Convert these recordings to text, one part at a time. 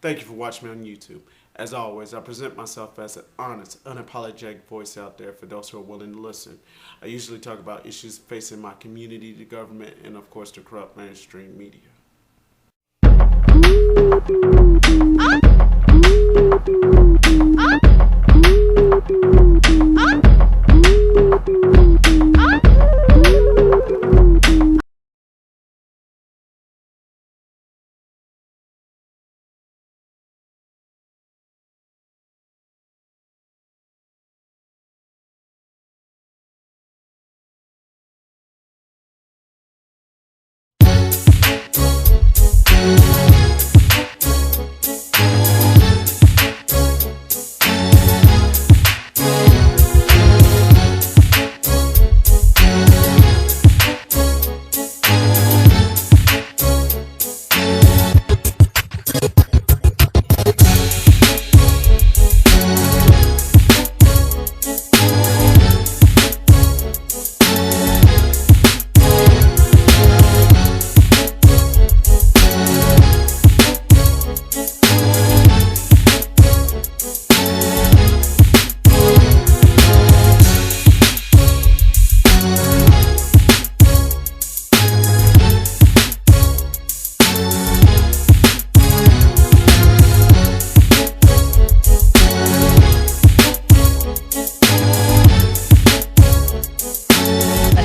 Thank you for watching me on YouTube. As always, I present myself as an honest, unapologetic voice out there for those who are willing to listen. I usually talk about issues facing my community, the government, and of course the corrupt mainstream media.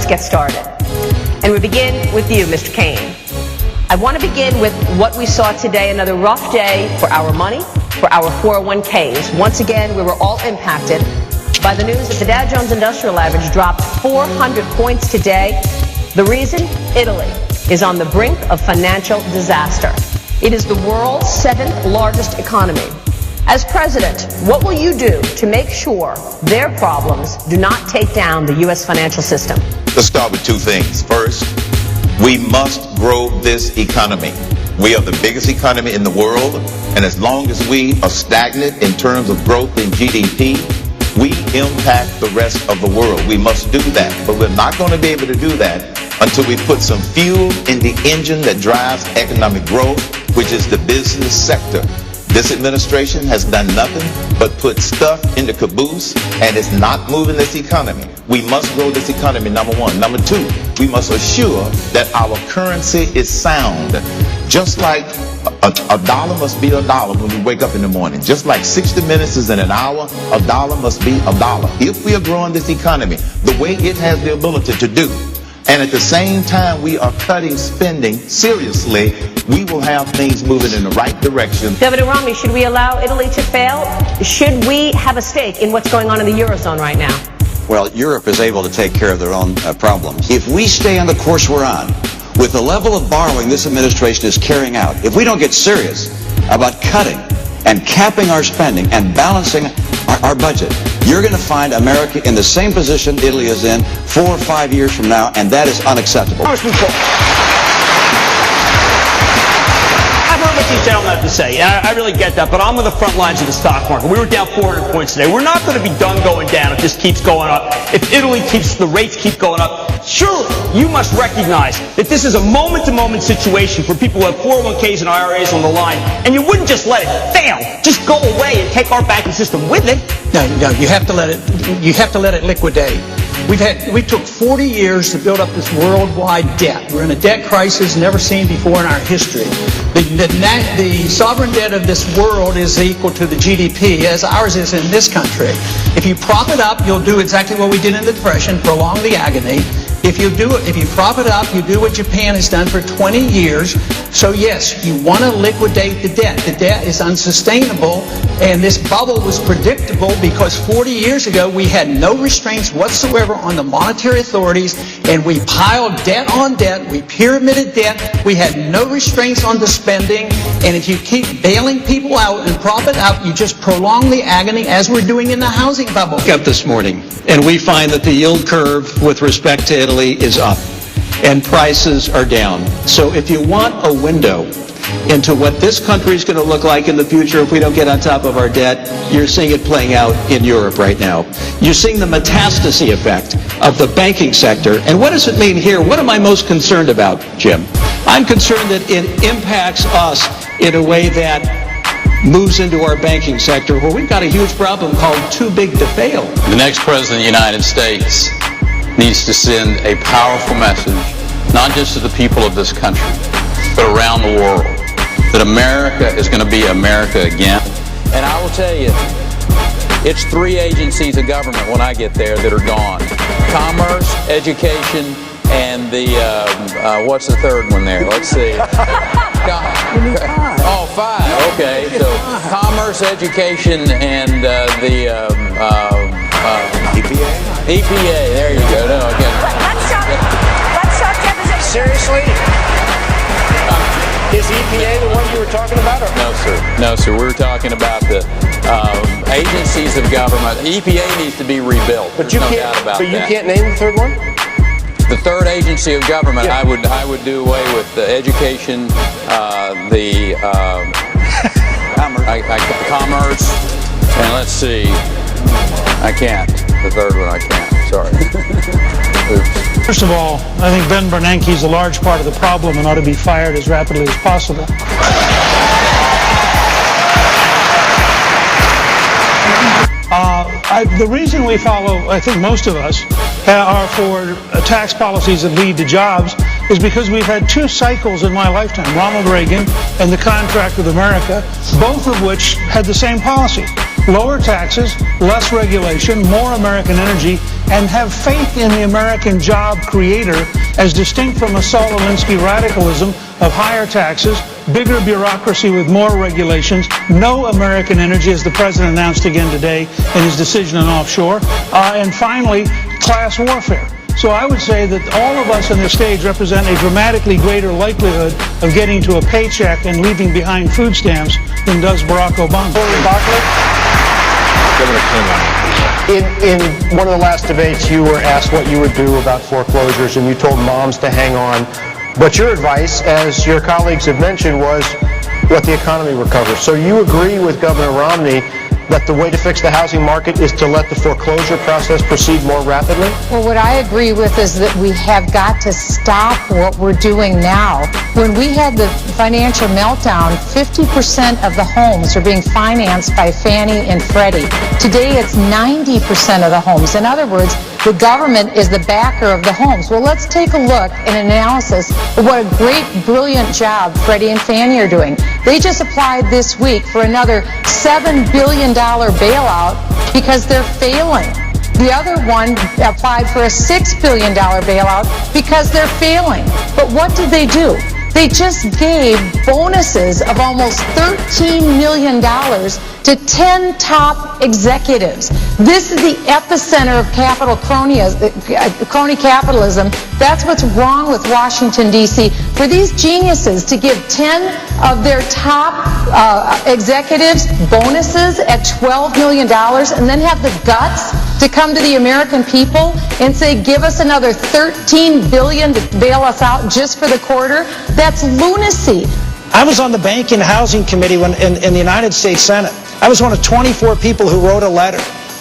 Get started. And we begin with you, Mr. Cain. I want to begin with what we saw today, another rough day for our money, for our 401ks. Once again, we were all impacted by the news that the Dow Jones Industrial Average dropped 400 points today. The reason? Italy is on the brink of financial disaster. It is the world's 7th largest economy. As president, what will you do to make sure their problems do not take down the U.S. financial system? Let's start with two things. First, we must grow this economy. We are the biggest economy in the world, and as long as we are stagnant in terms of growth in GDP, we impact the rest of the world. We must do that, but we're not going to be able to do that until we put some fuel in the engine that drives economic growth, which is the business sector. This administration has done nothing but put stuff in the caboose, and it's not moving this economy. We must grow this economy, number one. Number two, we must assure that our currency is sound. Just like a dollar must be a dollar when we wake up in the morning. Just like 60 minutes is in an hour, a dollar must be a dollar. If we are growing this economy the way it has the ability to do, and at the same time we are cutting spending seriously, we will have things moving in the right direction. Governor Romney, should we allow Italy to fail? Should we have a stake in what's going on in the Eurozone right now? Well, Europe is able to take care of their own problems. If we stay on the course we're on, with the level of borrowing this administration is carrying out, if we don't get serious about cutting and capping our spending and balancing our budget, you're going to find America in the same position Italy is in 4 or 5 years from now, and that is unacceptable. I've heard what these gentlemen have to say. I really get that, but I'm on the front lines of the stock market. We were down 400 points today. We're not going to be done going down if this keeps going up. If Italy the rates keep going up, surely you must recognize that this is a moment-to-moment situation for people who have 401ks and IRAs on the line, and you wouldn't just let it fail. Just go away and take our banking system with it. No, you have to let it liquidate. We took 40 years to build up this worldwide debt. We're in a debt crisis never seen before in our history. The sovereign debt of this world is equal to the GDP as ours is in this country. If you prop it up, you'll do exactly what we did in the Depression, prolong the agony. If you prop it up, you do what Japan has done for 20 years. So yes, you want to liquidate the debt. The debt is unsustainable, and this bubble was predictable because 40 years ago we had no restraints whatsoever on the monetary authorities, and we piled debt on debt, we pyramided debt, we had no restraints on the spending, and if you keep bailing people out and prop it up, you just prolong the agony as we're doing in the housing bubble. Up this morning, and we find that the yield curve with respect to Italy is up and prices are down. So if you want a window into what this country is going to look like in the future if we don't get on top of our debt, you're seeing it playing out in Europe right now. You're seeing the metastasis effect of the banking sector. And what does it mean here? What am I most concerned about, Jim? I'm concerned that it impacts us in a way that moves into our banking sector where we've got a huge problem called too big to fail. The next president of the United States needs to send a powerful message, not just to the people of this country, but around the world, that America is going to be America again. And I will tell you, it's 3 agencies of government when I get there that are gone. Commerce, education, and the, what's the third one there? Let's see. Oh, 5. Okay. So commerce, education, and the EPA. EPA. There you go. No, okay. Let's show deposition. Seriously? Is EPA the one you were talking about? Or? No, sir. No, sir. We were talking about the agencies of government. EPA needs to be rebuilt. But you can't. But you can't name the third one. The third agency of government, yeah. I would do away with the education, the commerce, and let's see. I can't. The third one I can't. Sorry. Oops. First of all, I think Ben Bernanke is a large part of the problem and ought to be fired as rapidly as possible. The reason we follow, I think most of us, are for tax policies that lead to jobs is because we've had 2 cycles in my lifetime, Ronald Reagan and the Contract with America, both of which had the same policy. Lower taxes, less regulation, more American energy, and have faith in the American job creator as distinct from a Saul Alinsky radicalism of higher taxes, bigger bureaucracy with more regulations, no American energy, as the president announced again today in his decision on offshore, and finally, class warfare. So I would say that all of us on this stage represent a dramatically greater likelihood of getting to a paycheck and leaving behind food stamps than does Barack Obama. In one of the last debates, you were asked what you would do about foreclosures, and you told moms to hang on. But your advice, as your colleagues have mentioned, was let the economy recover. So you agree with Governor Romney that the way to fix the housing market is to let the foreclosure process proceed more rapidly? Well, what I agree with is that we have got to stop what we're doing now. When we had the financial meltdown, 50% of the homes are being financed by Fannie and Freddie. Today, it's 90% of the homes. In other words, the government is the backer of the homes. Well, let's take a look at an analysis of what a great, brilliant job Freddie and Fannie are doing. They just applied this week for another $7 billion bailout because they're failing. The other one applied for a $6 billion bailout because they're failing. But what did they do? They just gave bonuses of almost $13 million to 10 top executives. This is the epicenter of crony capitalism. That's what's wrong with Washington, D.C. For these geniuses to give 10 of their top executives bonuses at $12 million and then have the guts to come to the American people and say, give us another $13 billion to bail us out just for the quarter, that's lunacy. I was on the Bank and Housing Committee in the United States Senate. I was one of 24 people who wrote a letter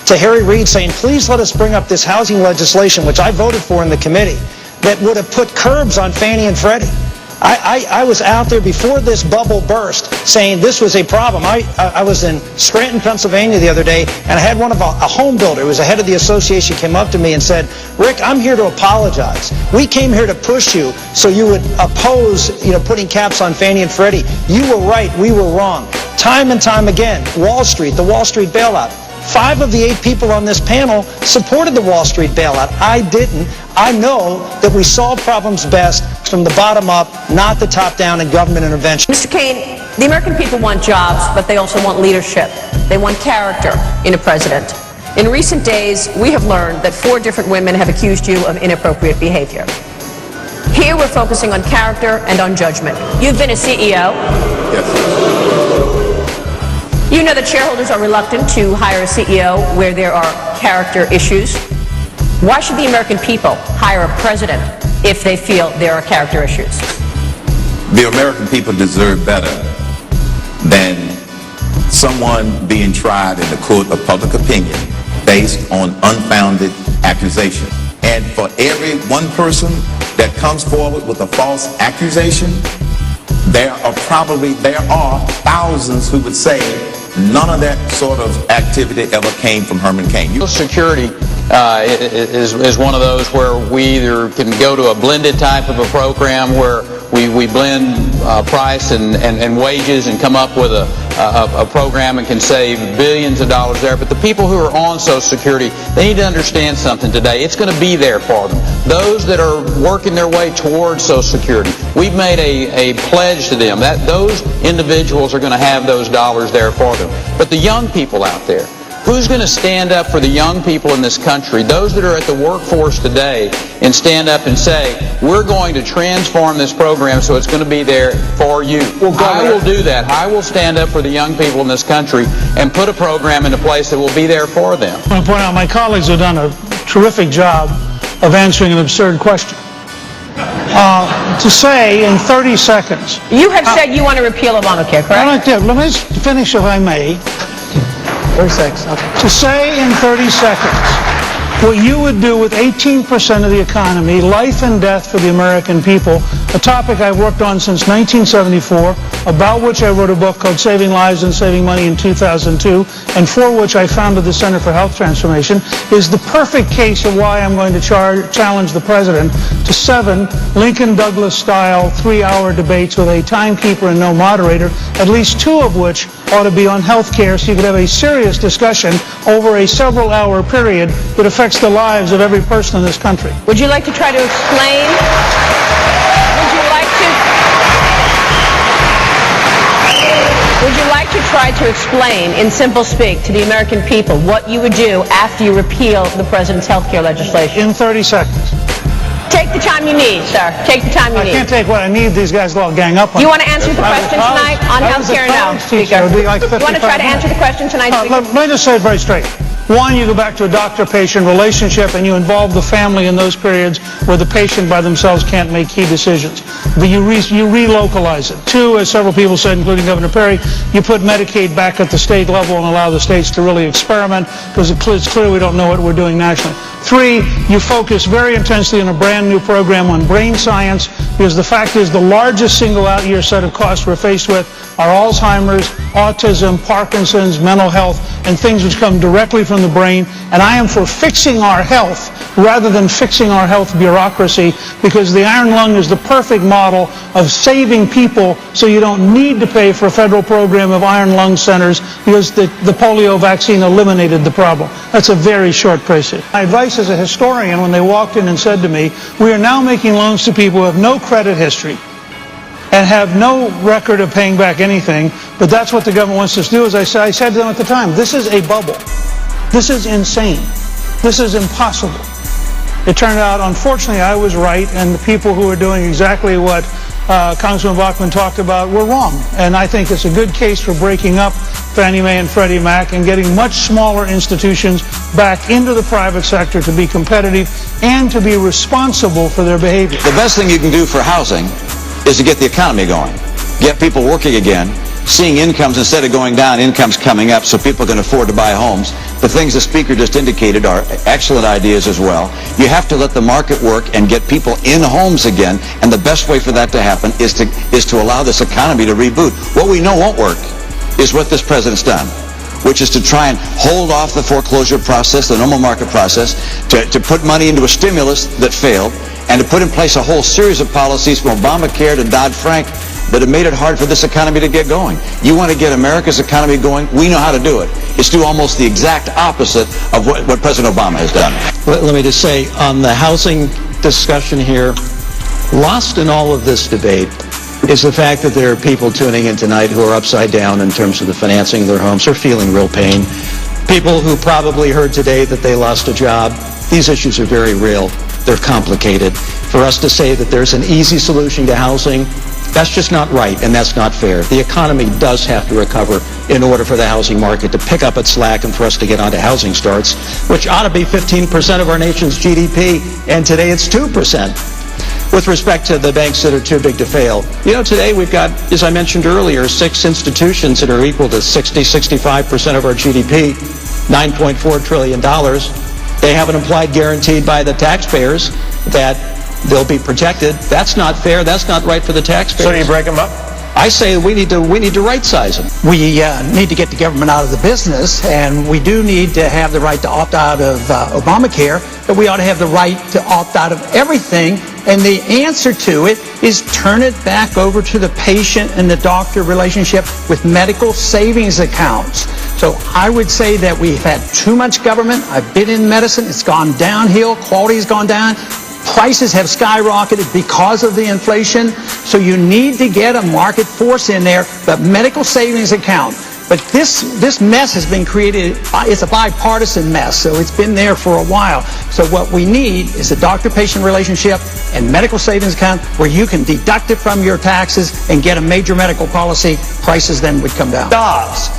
to Harry Reid saying, please let us bring up this housing legislation, which I voted for in the committee, that would have put curbs on Fannie and Freddie. I was out there before this bubble burst saying this was a problem. I was in Scranton, Pennsylvania the other day, and I had one of a home builder who was the head of the association came up to me and said, Rick, I'm here to apologize. We came here to push you so you would oppose, putting caps on Fannie and Freddie. You were right, we were wrong. Time and time again, Wall Street, the Wall Street bailout. 5 of the 8 people on this panel supported the Wall Street bailout. I didn't. I know that we solve problems best from the bottom up, not the top down and government intervention. Mr. Cain, the American people want jobs, but they also want leadership. They want character in a president. In recent days, we have learned that 4 different women have accused you of inappropriate behavior. Here we're focusing on character and on judgment. You've been a CEO. Yes. You know that shareholders are reluctant to hire a CEO where there are character issues. Why should the American people hire a president if they feel there are character issues? The American people deserve better than someone being tried in the court of public opinion based on unfounded accusations. And for every one person that comes forward with a false accusation, There are thousands who would say none of that sort of activity ever came from Herman Cain. Social Security is one of those where we either can go to a blended type of a program where we blend price and wages and come up with a program and can save billions of dollars there. But the people who are on Social Security, they need to understand something today. It's going to be there for them. Those that are working their way towards Social Security, we've made a pledge to them that those individuals are going to have those dollars there for them. But the young people out there, who's going to stand up for the young people in this country, those that are at the workforce today, and stand up and say, we're going to transform this program so it's going to be there for you? I will do that. I will stand up for the young people in this country and put a program into place that will be there for them. I want to point out my colleagues have done a terrific job of answering an absurd question. To say in 30 seconds... You have said you want to repeal Obamacare, correct? Let me just finish, if I may. 36. Okay. To say in 30 seconds what you would do with 18% of the economy, life and death for the American people, a topic I've worked on since 1974, about which I wrote a book called Saving Lives and Saving Money in 2002, and for which I founded the Center for Health Transformation, is the perfect case of why I'm going to challenge the President to 7 Lincoln-Douglas-style 3-hour debates with a timekeeper and no moderator, at least 2 of which ought to be on health care, so you could have a serious discussion over a several-hour period that affects the lives of every person in this country. Would you like to try to explain? Would you like to try to explain, in simple speak, to the American people what you would do after you repeal the President's health care legislation? In 30 seconds. Take the time you need, sir. Take the time you need. I can't take what I need. These guys will all gang up on You want to answer the question tonight on health care now, Speaker? You want to try to answer the question tonight, Speaker? Let me just say it very straight. One, you go back to a doctor-patient relationship and you involve the family in those periods where the patient by themselves can't make key decisions. But you relocalize it. 2, as several people said, including Governor Perry, you put Medicaid back at the state level and allow the states to really experiment, because it's clear we don't know what we're doing nationally. 3, you focus very intensely on a brand new program on brain science, because the fact is the largest single out-year set of costs we're faced with are Alzheimer's, autism, Parkinson's, mental health, and things which come directly from the brain. And I am for fixing our health rather than fixing our health bureaucracy, because the iron lung is the perfect model of saving people so you don't need to pay for a federal program of iron lung centers, because the polio vaccine eliminated the problem. That's a very short process. My advice as a historian, when they walked in and said to me, we are now making loans to people who have no credit history and have no record of paying back anything, but that's what the government wants us to do. As I said to them at the time, this is a bubble. This is insane. This is impossible. It turned out, unfortunately, I was right, and the people who were doing exactly what Congressman Bachmann talked about were wrong. And I think it's a good case for breaking up Fannie Mae and Freddie Mac and getting much smaller institutions back into the private sector to be competitive and to be responsible for their behavior. The best thing you can do for housing is to get the economy going, get people working again, seeing incomes instead of going down, incomes coming up so people can afford to buy homes. The things the Speaker just indicated are excellent ideas as well. You have to let the market work and get people in homes again, and the best way for that to happen is to allow this economy to reboot. What we know won't work is what this president's done, which is to try and hold off the foreclosure process, the normal market process, to put money into a stimulus that failed, and to put in place a whole series of policies from Obamacare to Dodd-Frank that have made it hard for this economy to get going. You want to get America's economy going? We know how to do it. It's do almost the exact opposite of what President Obama has done. Let me just say, on the housing discussion here, lost in all of this debate is the fact that there are people tuning in tonight who are upside down in terms of the financing of their homes. They're feeling real pain. People who probably heard today that they lost a job. These issues are very real. They're complicated. For us to say that there's an easy solution to housing, that's just not right, and that's not fair. The economy does have to recover in order for the housing market to pick up its slack and for us to get onto housing starts, which ought to be 15% of our nation's GDP, and today it's 2%. With respect to the banks that are too big to fail, you know, today we've got, as I mentioned earlier, 6 institutions that are equal to 65% of our GDP, $9.4 trillion. They have an implied guarantee by the taxpayers that they'll be protected. That's not fair. That's not right for the taxpayers. So do you break them up? I say we need to right-size them. We need to get the government out of the business, and we do need to have the right to opt out of Obamacare, but we ought to have the right to opt out of everything, and the answer to it is turn it back over to the patient and the doctor relationship with medical savings accounts. So I would say that we've had too much government. I've been in medicine. It's gone downhill. Quality's gone down. Prices have skyrocketed because of the inflation. So you need to get a market force in there, but medical savings account. But this mess has been created, it's a bipartisan mess, so it's been there for a while. So what we need is a doctor-patient relationship and medical savings account where you can deduct it from your taxes and get a major medical policy. Prices then would come down. Jobs.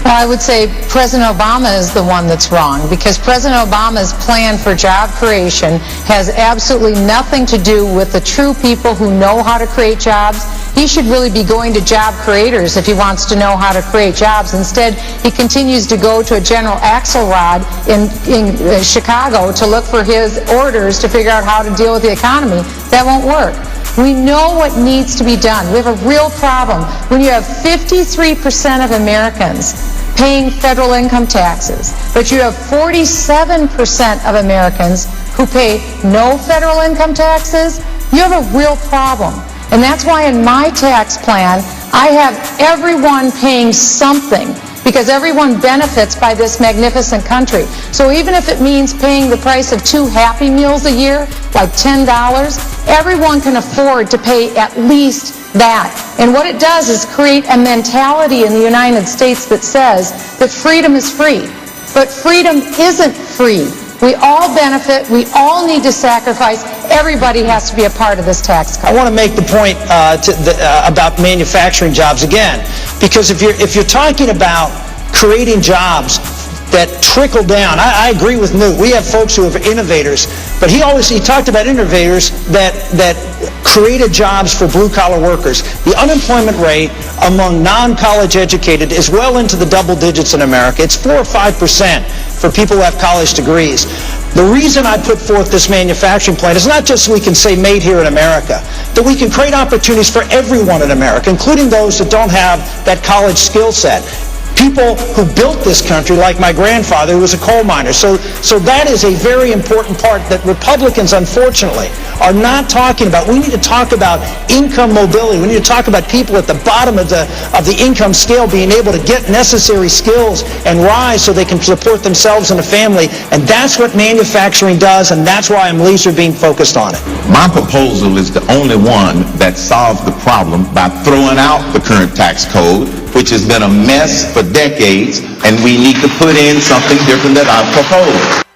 Well, I would say President Obama is the one that's wrong, because President Obama's plan for job creation has absolutely nothing to do with the true people who know how to create jobs. He should really be going to job creators if he wants to know how to create jobs. Instead, he continues to go to a General Axelrod in Chicago to look for his orders to figure out how to deal with the economy. That won't work. We know what needs to be done. We have a real problem. When you have 53% of Americans paying federal income taxes, but you have 47% of Americans who pay no federal income taxes, you have a real problem. And that's why in my tax plan, I have everyone paying something, because everyone benefits by this magnificent country. So even if it means paying the price of 2 Happy Meals a year, like $10, everyone can afford to pay at least that. And what it does is create a mentality in the United States that says that freedom is free. But freedom isn't free. We all benefit. We all need to sacrifice. Everybody has to be a part of this tax cut. I want to make the point about manufacturing jobs again, because if you're talking about creating jobs that trickle down, I agree with Newt. We have folks who are innovators, but he talked about innovators that created jobs for blue-collar workers. The unemployment rate among non-college educated is well into the double digits in America. It's 4 or 5% for people who have college degrees. The reason I put forth this manufacturing plan is not just so we can say made here in America, that we can create opportunities for everyone in America, including those that don't have that college skill set. People who built this country, like my grandfather, who was a coal miner. So that is a very important part that Republicans, unfortunately, are not talking about. We need to talk about income mobility. We need to talk about people at the bottom of the income scale being able to get necessary skills and rise so they can support themselves and a family. And that's what manufacturing does, and that's why I'm laser beam focused on it. My proposal is the only one that solves the problem by throwing out the current tax code, which has been a mess for decades, and we need to put in something different that I've proposed.